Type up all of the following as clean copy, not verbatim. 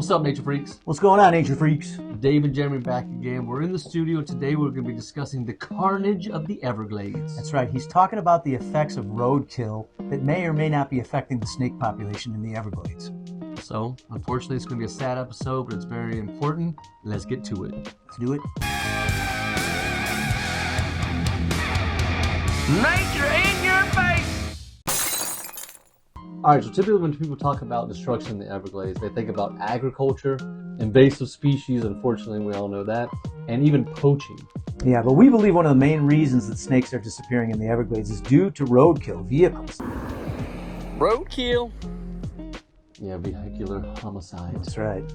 What's up, Nature Freaks? What's going on, Nature Freaks? Dave and Jeremy back again. We're in the studio today. We're going to be discussing the carnage of the Everglades. That's right. He's talking about the effects of roadkill that may or may not be affecting the snake population in the Everglades. So, unfortunately, it's going to be a sad episode, but it's very important. Let's get to it. Let's do it. Nature in your face! All right, so typically when people talk about destruction in the Everglades, they think about agriculture, invasive species, unfortunately we all know that, and even poaching. Yeah, but we believe one of the main reasons that snakes are disappearing in the Everglades is due to roadkill vehicles. Roadkill? Yeah, vehicular homicide. That's right.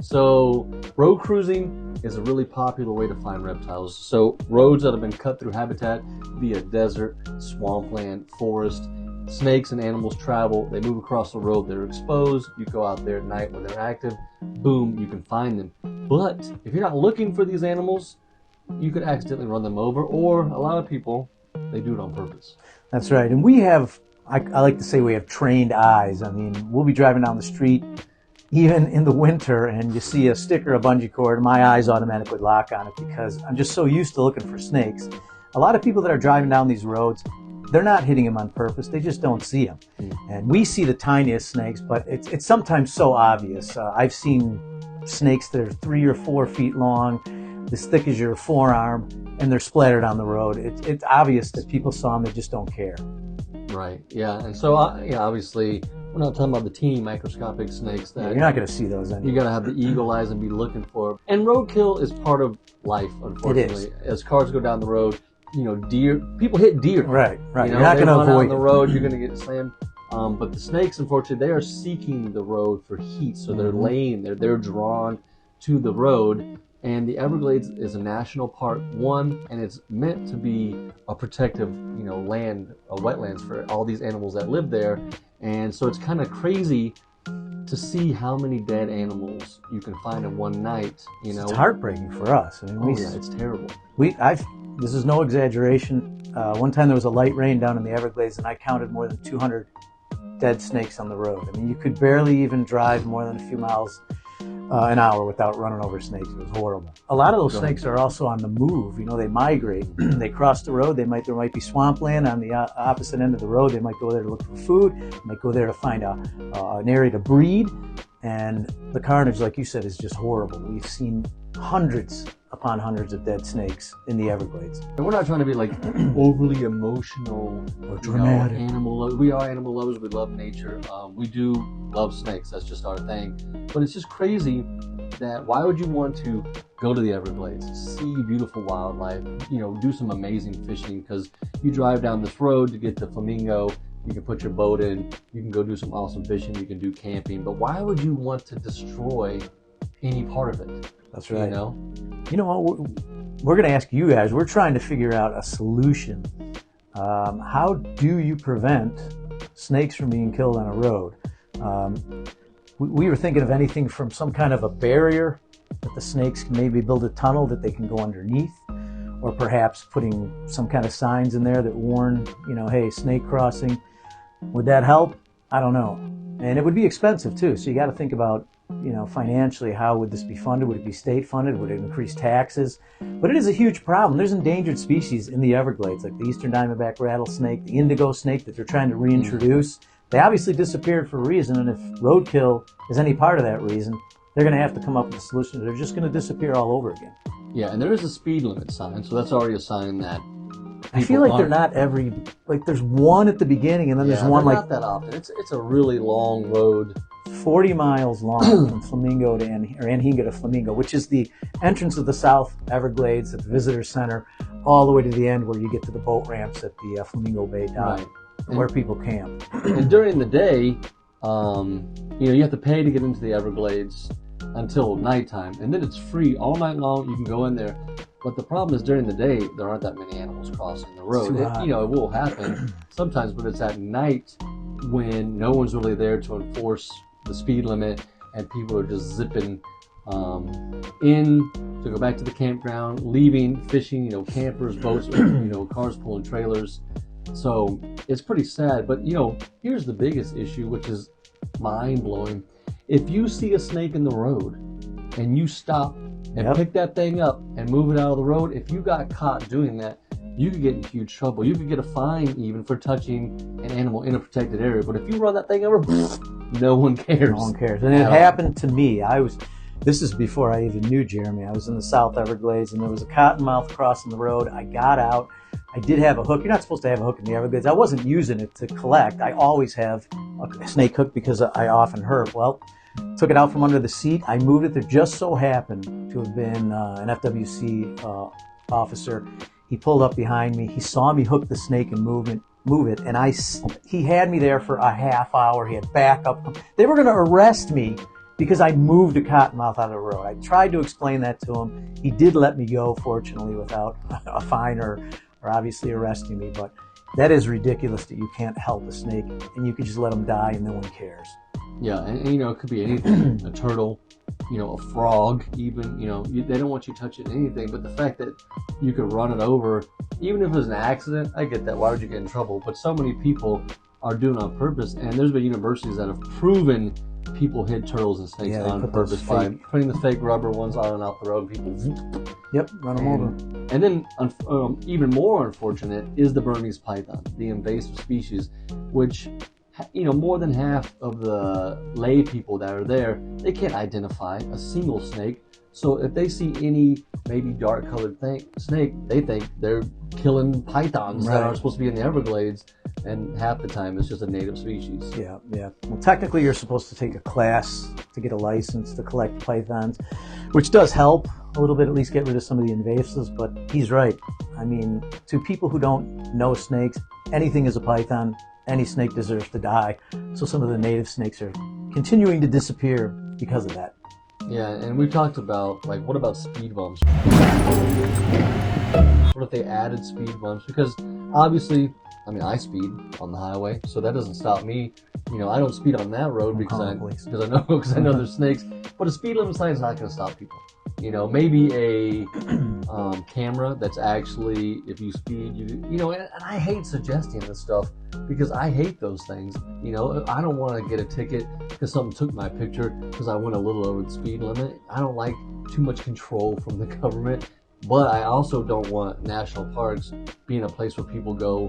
So, road cruising is a really popular way to find reptiles. So, roads that have been cut through habitat via desert, swampland, forest, snakes and animals travel, they move across the road, they're exposed, you go out there at night when they're active, boom, you can find them. But if you're not looking for these animals, you could accidentally run them over, or a lot of people, they do it on purpose. That's right. And we have, I like to say we have trained eyes. I mean, we'll be driving down the street, even in the winter, and you see a sticker, a bungee cord, my eyes automatically lock on it because I'm just so used to looking for snakes. A lot of people that are driving down these roads, they're not hitting them on purpose. They just don't see them. And we see the tiniest snakes, but it's sometimes so obvious. I've seen snakes that are 3 or 4 feet long, as thick as your forearm, and they're splattered on the road. It's obvious that people saw them, they just don't care. Right, yeah. And so, obviously, we're not talking about the teeny microscopic snakes. That you're not going to see those anymore. You got to have the eagle eyes and be looking for them. And roadkill is part of life, unfortunately. It is. As cars go down the road, deer, people hit deer. Right. You're not going to avoid the road, you're going to get slammed. But the snakes, unfortunately, they are seeking the road for heat. So they're laying there, they're drawn to the road. And the Everglades is a national park, and it's meant to be a protective, land, wetlands for all these animals that live there. And so it's kind of crazy to see how many dead animals you can find in one night. It's heartbreaking for us. I mean, it's terrible. This is no exaggeration. One time there was a light rain down in the Everglades, and I counted more than 200 dead snakes on the road. I mean, you could barely even drive more than a few miles an hour without running over snakes. It was horrible. A lot of those snakes are also on the move. They migrate. They cross the road. There might be swampland on the opposite end of the road. They might go there to look for food. They might go there to find an area to breed. And the carnage, like you said, is just horrible. We've seen hundreds upon hundreds of dead snakes in the Everglades. And we're not trying to be like overly emotional or dramatic. We are animal lovers. We love nature. We do love snakes. That's just our thing. But it's just crazy that why would you want to go to the Everglades, see beautiful wildlife, do some amazing fishing, because you drive down this road to get to Flamingo. You can put your boat in. You can go do some awesome fishing. You can do camping. But why would you want to destroy any part of it? That's right. You know what? We're going to ask you guys. We're trying to figure out a solution. How do you prevent snakes from being killed on a road? We were thinking of anything from some kind of a barrier that the snakes can maybe build a tunnel that they can go underneath, or perhaps putting some kind of signs in there that warn, hey, snake crossing. Would that help? I don't know. And it would be expensive too. So you got to think about, financially, how would this be funded? Would it be state funded? Would it increase taxes? But it is a huge problem. There's endangered species in the Everglades, like the eastern diamondback rattlesnake, the indigo snake that they're trying to reintroduce. They obviously disappeared for a reason, and if roadkill is any part of that reason, they're going to have to come up with a solution. They're just going to disappear all over again. Yeah, and there is a speed limit sign, so that's already a sign that I feel like they're not there's one at the beginning, and then there's one not that often. It's a really long road. 40 miles long from Flamingo to Anhinga to Flamingo, which is the entrance of the South Everglades at the Visitor Center, all the way to the end where you get to the boat ramps at the Flamingo Bay dock, where people camp. And during the day, you have to pay to get into the Everglades until nighttime, and then it's free all night long. You can go in there. But the problem is during the day, there aren't that many animals crossing the road. It will happen sometimes, but it's at night when no one's really there to enforce the speed limit, and people are just zipping in to go back to the campground, leaving, fishing, campers, boats, cars pulling trailers. So it's pretty sad. But, here's the biggest issue, which is mind-blowing, If you see a snake in the road and you stop and pick that thing up and move it out of the road, if you got caught doing that, you could get in huge trouble. You could get a fine even for touching an animal in a protected area. But if you run that thing over, no one cares. No one cares. And it happened to me. This is before I even knew Jeremy. I was in the South Everglades, and there was a cottonmouth crossing the road. I got out. I did have a hook. You're not supposed to have a hook in the Everglades. I wasn't using it to collect. I always have a snake hook because I often hurt. Well, took it out from under the seat. I moved it. There just so happened to have been an FWC officer. He pulled up behind me. He saw me hook the snake and move it, and he had me there for a half hour. He had backup. They were going to arrest me because I moved a cottonmouth out of the road. I tried to explain that to him. He did let me go, fortunately, without a fine or obviously arresting me. But that is ridiculous that you can't help a snake and you could just let them die and no one cares. Yeah, and it could be anything. A turtle, a frog, even, they don't want you touching anything. But the fact that you could run it over, even if it was an accident, I get that. Why would you get in trouble? But so many people are doing it on purpose. And there's been universities that have proven people hit turtles and snakes on purpose by putting the fake rubber ones on and out the road. People run them over. And then even more unfortunate is the Beres Python, the invasive species, which more than half of the lay people that are there, they can't identify a single snake. So if they see any maybe dark colored snake, they think they're killing pythons that are supposed to be in the Everglades, and half the time it's just a native species. Yeah. Well, technically you're supposed to take a class to get a license to collect pythons, which does help a little bit, at least get rid of some of the invasives, but he's right. I mean, to people who don't know snakes, anything is a python. Any snake deserves to die. So some of the native snakes are continuing to disappear because of that. Yeah, and we talked about, what about speed bumps? What if they added speed bumps? Because obviously, I speed on the highway, so that doesn't stop me. I don't speed on that road because I know there's snakes. But a speed limit sign is not going to stop people. Maybe a camera that's actually, if you speed, and I hate suggesting this stuff because I hate those things. I don't want to get a ticket because something took my picture because I went a little over the speed limit. I don't like too much control from the government, but I also don't want national parks being a place where people go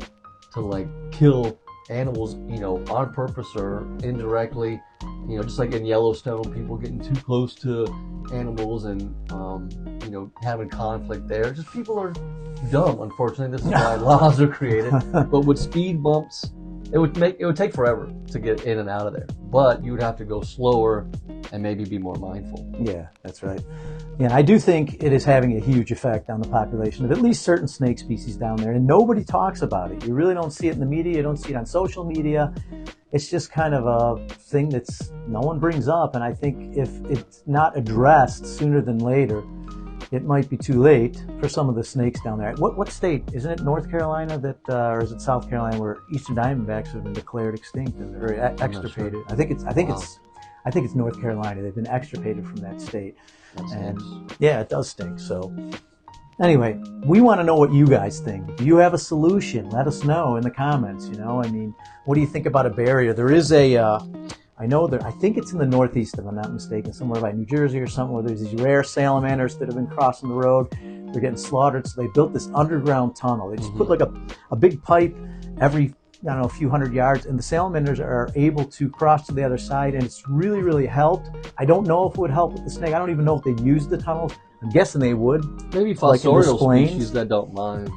to kill animals, on purpose or indirectly. Just like in Yellowstone, people getting too close to animals and, having conflict there. Just people are dumb, unfortunately. This is why laws are created. But with speed bumps, it would take forever to get in and out of there. But you would have to go slower and maybe be more mindful. Yeah, that's right. Yeah, I do think it is having a huge effect on the population of at least certain snake species down there, and nobody talks about it. You really don't see it in the media. You don't see it on social media. It's just kind of a thing that's no one brings up, and I think if it's not addressed sooner than later, it might be too late for some of the snakes down there. What state? Isn't it North Carolina or is it South Carolina where eastern diamondbacks have been declared extinct or extirpated? Sure. I think it's North Carolina. They've been extirpated from that state. Yeah, it does stink. So anyway, we want to know what you guys think. Do you have a solution? Let us know in the comments. What do you think about a barrier? There is I think it's in the Northeast, if I'm not mistaken, somewhere by New Jersey or something, where there's these rare salamanders that have been crossing the road. They're getting slaughtered, so they built this underground tunnel. They just put a big pipe every, a few hundred yards, and the salamanders are able to cross to the other side, and it's really, really helped. I don't know if it would help with the snake. I don't even know if they've used the tunnels. I'm guessing they would. Maybe fossorial species that don't mind.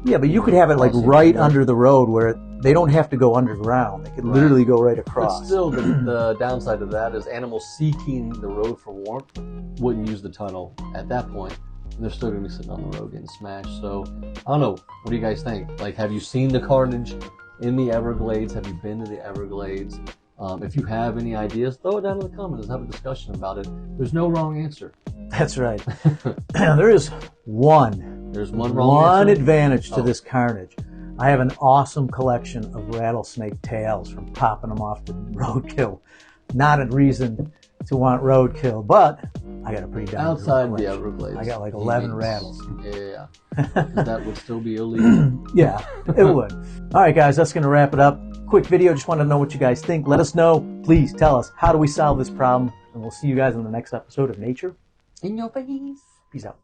Yeah, but you could have it right under the road where they don't have to go underground. They could literally go right across. But still, the downside of that is animals seeking the road for warmth wouldn't use the tunnel at that point. And they're still going to be sitting on the road getting smashed. So, I don't know. What do you guys think? Have you seen the carnage in the Everglades? Have you been to the Everglades? If you have any ideas, throw it down in the comments. Have a discussion about it. There's no wrong answer. That's right. There is one. There's one wrong answer? Advantage to this carnage. I have an awesome collection of rattlesnake tails from popping them off the roadkill. Not a reason to want roadkill, but I got a pretty darn outside good the Everglades. I got 11 rattles. Yeah. That would still be illegal. Yeah, it would. All right, guys, that's going to wrap it up. quick video. Just want to know what you guys think. Let us know. Please tell us, how do we solve this problem? And we'll see you guys in the next episode of Nature In your face. Peace out.